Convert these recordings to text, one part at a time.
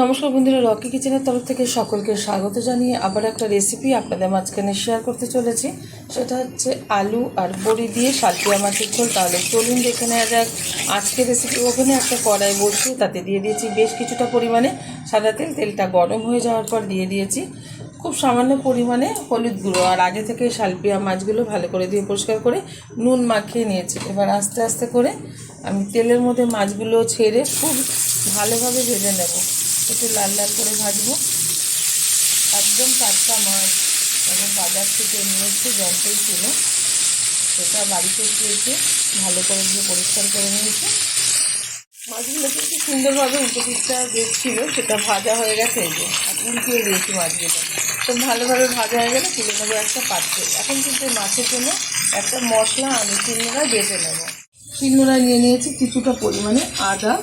নমস্কার বন্ধুরা, রকি কিচেনের তরফ থেকে সকলকে স্বাগত জানিয়ে আবার একটা রেসিপি আপনাদের মাঝখানে শেয়ার করতে চলেছি। সেটা হচ্ছে আলু আর বড়ি দিয়ে শালপিয়া মাছের ঝোল। তাহলে চলুন দেখে নেওয়া যাক আজকের রেসিপি। ওখানে একটা কড়াই বসিয়ে তাতে দিয়ে দিয়েছি বেশ কিছুটা পরিমাণে সাদা তেল। তেলটা গরম হয়ে যাওয়ার পর দিয়ে দিয়েছি খুব সামান্য পরিমাণে হলুদ গুঁড়ো, আর আগে থেকে শালপিয়া মাছগুলো ভালো করে দিয়ে পরিষ্কার করে নুন মাখিয়ে নিয়েছি। এবার আস্তে আস্তে করে আমি তেলের মধ্যে মাছগুলো ছেড়ে খুব ভালোভাবে ভেজে নেব। একটু লাল লাল করে ভাজবো। একদম টাটকা মাছ এবং বাজার থেকে নিয়ে এসে জলটাই ছিল, সেটা বাড়িতে এসে ভালো করে দিয়ে পরিষ্কার করে নিয়েছে। মাছগুলো কিন্তু সুন্দরভাবে উল্টো পিঠটা দেখছিল, সেটা ভাজা হয়ে গেছে। এই যে উল্টিয়ে দিয়েছি মাছগুলো, তো ভালোভাবে ভাজা হয়ে গেলে তুলে নেবো একটা পাত্রে। এখন কিন্তু মাছের জন্য একটা মশলা আমি শিলনোড়ায় বেটে নেবো। শিলনোড়ায় নিয়ে নিয়েছি কিছুটা পরিমাণে আদা,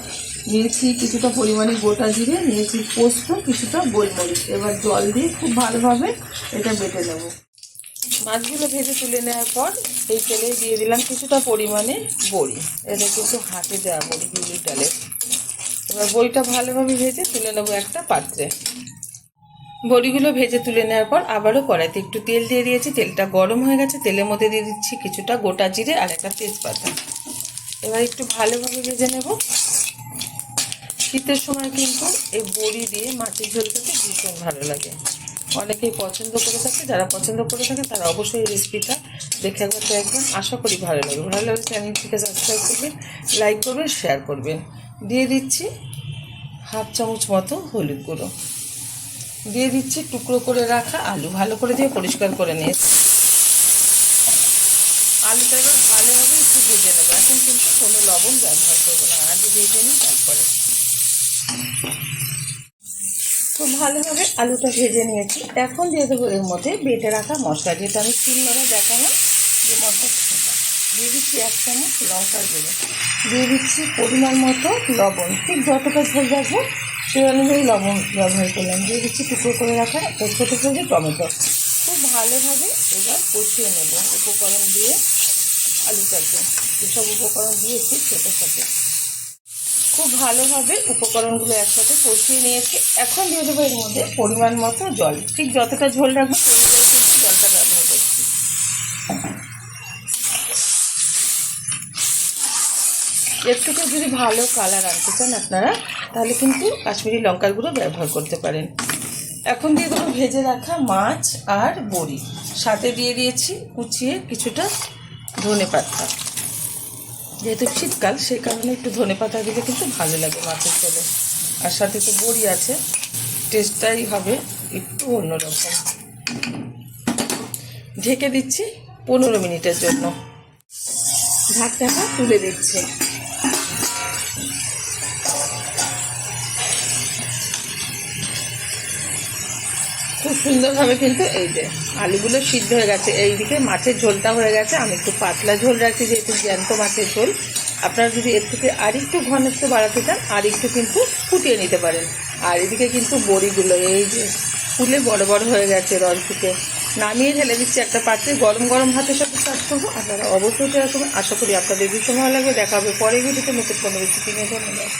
নিয়েছি কিছুটা পরিমাণে গোটা জিরে, নিয়েছি পোস্ত, কিছুটা গোলমরিচ। এবার জল দিয়ে খুব ভালোভাবে এটা বেটে নেব। মাছগুলো ভেজে তুলে নেওয়ার পর এই তেলে দিয়ে দিলাম কিছুটা পরিমাণে বড়ি। এটা কিন্তু হাতে দেওয়া বড়ি, বিউলির ডালে। এবার বড়িটা ভালোভাবে ভেজে তুলে নেবো একটা পাত্রে। বড়িগুলো ভেজে তুলে নেওয়ার পর আবারও কড়াইতে একটু তেল দিয়ে দিয়েছি। তেলটা গরম হয়ে গেছে, তেলের মধ্যে দিয়ে দিচ্ছি কিছুটা গোটা জিরে আর একটা তেজপাতা। এবার একটু ভালোভাবে ভেজে নেব। শীতের সময় কিন্তু এই বড়ি দিয়ে মাছের ঝোল খেতে ভীষণ ভালো লাগে, অনেকেই পছন্দ করে থাকে। যারা পছন্দ করে থাকে তারা অবশ্যই এই রেসিপিটা দেখে একবার দেখবেন। আশা করি ভালো লাগবে। ভালো লাগলে চ্যানেলটিকে সাবস্ক্রাইব করবেন, লাইক করবেন, শেয়ার করবেন। দিয়ে দিচ্ছি হাফ চামচ মতো হলুদ গুঁড়ো, দিয়ে দিচ্ছি টুকরো করে রাখা আলু, ভালো করে দিয়ে পরিষ্কার করে নিয়েছি। আলুটা এবার ভালোভাবে একটু ভেজে নেবো। এখন কিন্তু কোনো লবণ ব্যবহার করবো না, আগে ভেজে নিই তারপরে। খুব ভালোভাবে আলুটা ভেজে নিয়েছি। এখন দিয়ে দেবো এর মধ্যে বেটে রাখা মশলা, যেটা আমি শিলনোড়ায় দেখালাম যে মশলাটা। দিয়ে দিচ্ছি 1 চামচ লঙ্কার গুঁড়ো, দিয়ে দিচ্ছি পরিমাণ মতো লবণ। ঠিক যতটা ঝোল রাখবো সেই অনুযায়ী লবণ ব্যবহার করলাম। দিয়ে দিচ্ছি টুকরো করে রাখা একটা ছোটো ছোটো টমেটো। খুব ভালোভাবে এবার কষিয়ে নেব উপকরণ দিয়ে আলুটাকে। এসব উপকরণ দিয়েছি ছোটো সাথে। খুব ভালোভাবে উপকরণগুলো একসাথে কষিয়ে নিয়েছি। এখন দিয়ে দেবো এর মধ্যে পরিমাণ মতো জল। ঠিক যতটা ঝোল রাখবো সেই অনুযায়ী কিন্তু জলটা ব্যবহার করছি। এর থেকে যদি ভালো কালার আনতে চান আপনারা, তাহলে কিন্তু কাশ্মীরি লঙ্কার গুঁড়ো ব্যবহার করতে পারেন। এখন দিয়ে দেবো ভেজে রাখা মাছ আর বড়ি, সাথে দিয়ে দিয়েছি কুচিয়ে কিছুটা ধনেপাতা। যেহেতু শীতকাল সেই কারণে একটু ধনেপাতা দিলে কিন্তু ভালো লাগে মাছের ঝোলে। আর সাথে তো বড়ি আছে, টেস্টটাই হবে একটু অন্যরকম। ঢেকে দিচ্ছি 15 মিনিটের জন্য। ঢাকনাটা তুলে দিচ্ছি। খুব সুন্দরভাবে কিন্তু এই যে আলুগুলো সিদ্ধ হয়ে গেছে। এইদিকে মাছের ঝোলটা হয়ে গেছে। আমি একটু পাতলা ঝোল রাখছি যেহেতু জ্যান্ত মাছের ঝোল। আপনারা যদি এর থেকে আরেকটু ঘনত্ব বাড়াতে চান আরেকটু কিন্তু ফুটিয়ে নিতে পারেন। আর এদিকে কিন্তু বড়িগুলো এই যে ফুলে বড় বড় হয়ে গেছে রস থেকে। নামিয়ে ঢেলে দিচ্ছি একটা পাত্রে। গরম গরম ভাতের সাথে সার্ভ করবো। আপনারা অবশ্যই ট্রাই করবেন। আশা করি আপনাদের ভীষণ ভালো লাগবে। দেখা হবে পরের ভিডিওতে নতুন কোনো রেসিপি নিয়ে। ধন্যবাদ।